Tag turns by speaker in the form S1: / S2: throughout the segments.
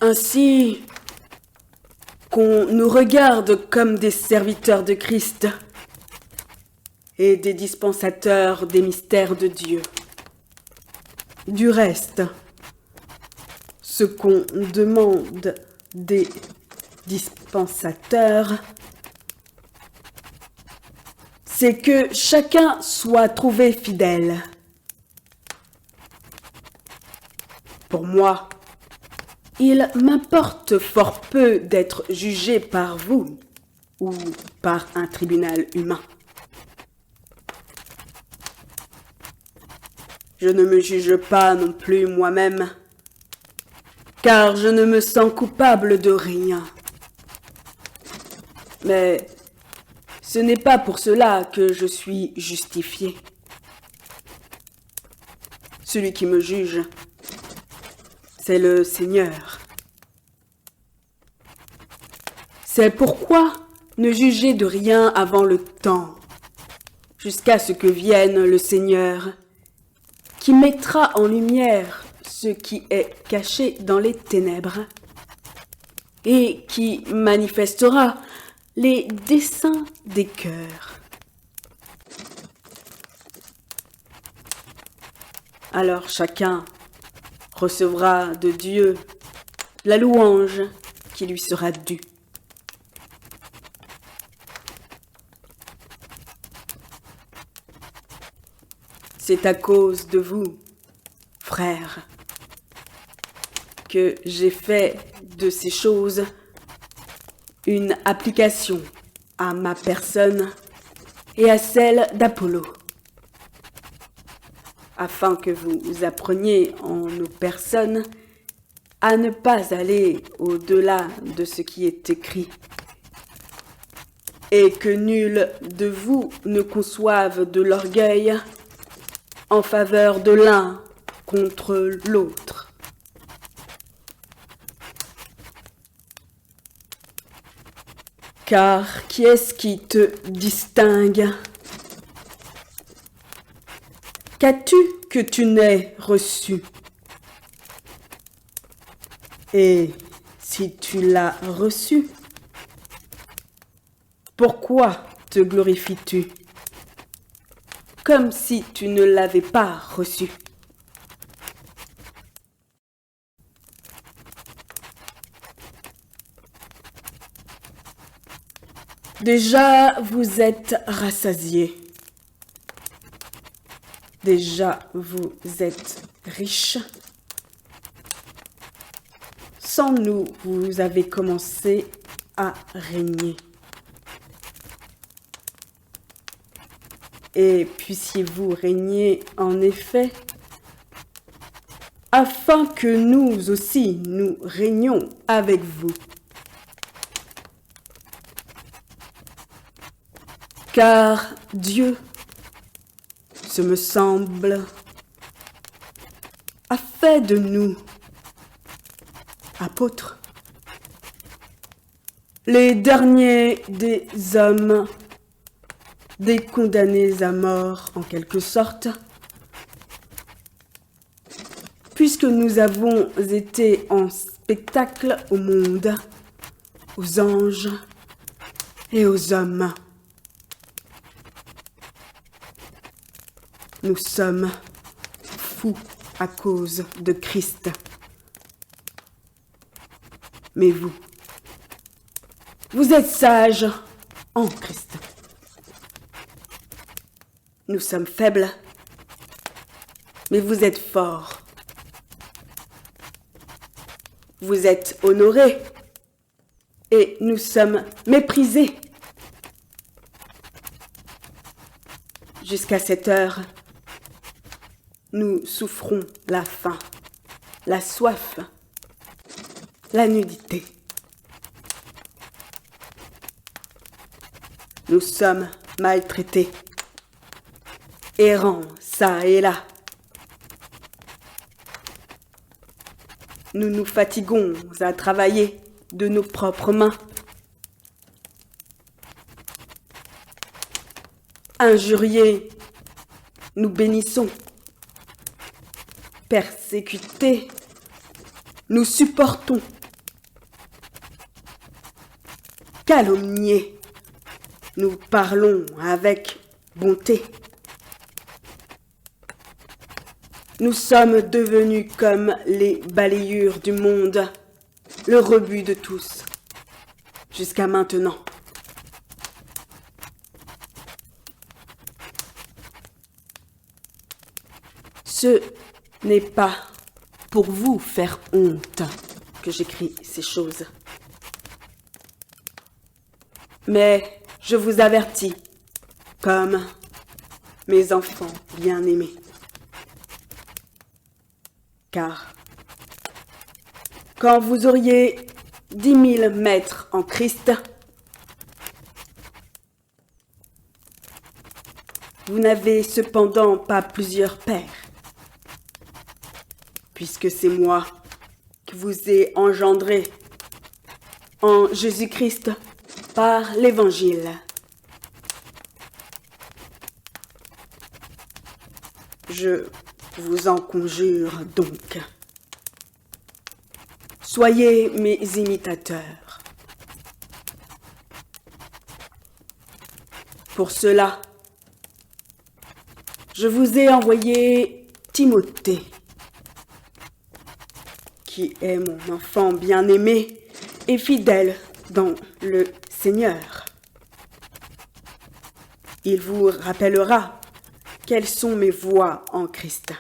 S1: Ainsi qu'on nous regarde comme des serviteurs de Christ et des dispensateurs des mystères de Dieu. Du reste, ce qu'on demande des dispensateurs, c'est que chacun soit trouvé fidèle. Pour moi, il m'importe fort peu d'être jugé par vous ou par un tribunal humain. Je ne me juge pas non plus moi-même, car je ne me sens coupable de rien. Mais ce n'est pas pour cela que je suis justifié. Celui qui me juge, c'est le Seigneur. C'est pourquoi ne jugez de rien avant le temps, jusqu'à ce que vienne le Seigneur, qui mettra en lumière ce qui est caché dans les ténèbres, et qui manifestera les desseins des cœurs. Alors chacun recevra de Dieu la louange qui lui sera due. C'est à cause de vous, frères, que j'ai fait de ces choses une application à ma personne et à celle d'Apollo, afin que vous appreniez en nos personnes à ne pas aller au-delà de ce qui est écrit, et que nul de vous ne conçoive de l'orgueil en faveur de l'un contre l'autre. Car qui est-ce qui te distingue? Qu'as-tu que tu n'aies reçu? Et si tu l'as reçu, pourquoi te glorifies-tu? Comme si tu ne l'avais pas reçu. Déjà, vous êtes rassasiés. Déjà, vous êtes riches. Sans nous, vous avez commencé à régner. Et puissiez-vous régner en effet, afin que nous aussi nous régnions avec vous. Car Dieu, ce me semble, a fait de nous apôtres, les derniers des hommes, des condamnés à mort en quelque sorte, puisque nous avons été en spectacle au monde, aux anges et aux hommes. Nous sommes fous à cause de Christ. Mais vous, vous êtes sages en Christ. Nous sommes faibles, mais vous êtes forts. Vous êtes honorés, et nous sommes méprisés. Jusqu'à cette heure, nous souffrons la faim, la soif, la nudité. Nous sommes maltraités, errants çà et là. Nous nous fatiguons à travailler de nos propres mains. Injuriés, nous bénissons. Persécutés, nous supportons. calomnier. Nous parlons avec bonté. Nous sommes devenus comme les balayures du monde, le rebut de tous, jusqu'à maintenant. Ce n'est pas pour vous faire honte que j'écris ces choses. Mais je vous avertis, comme mes enfants bien-aimés. Car quand vous auriez 10 000 maîtres en Christ, vous n'avez cependant pas plusieurs pères, puisque c'est moi qui vous ai engendré en Jésus-Christ par l'Évangile. Je vous en conjure donc. Soyez mes imitateurs. Pour cela, je vous ai envoyé Timothée, qui est mon enfant bien-aimé et fidèle dans le Seigneur. Il vous rappellera quelles sont mes voies en Christ.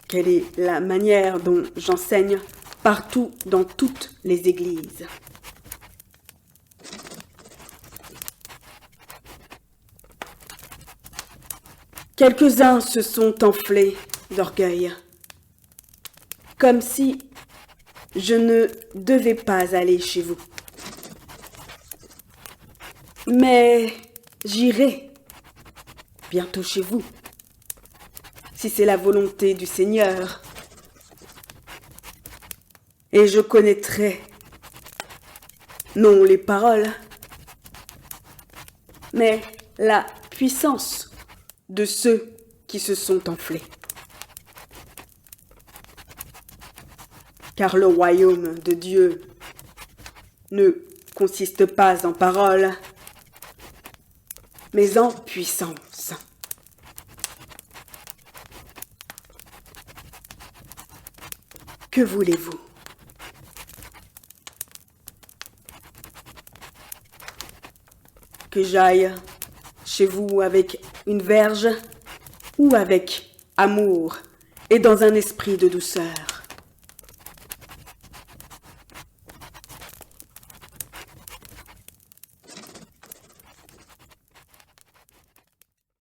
S1: Quelle est la manière dont j'enseigne partout dans toutes les églises. Quelques-uns se sont enflés d'orgueil, comme si je ne devais pas aller chez vous. Mais j'irai bientôt chez vous, si c'est la volonté du Seigneur. Et je connaîtrai non les paroles, mais la puissance de ceux qui se sont enflés. Car le royaume de Dieu ne consiste pas en paroles, mais en puissance. Que voulez-vous? Que j'aille chez vous avec une verge ou avec amour et dans un esprit de douceur?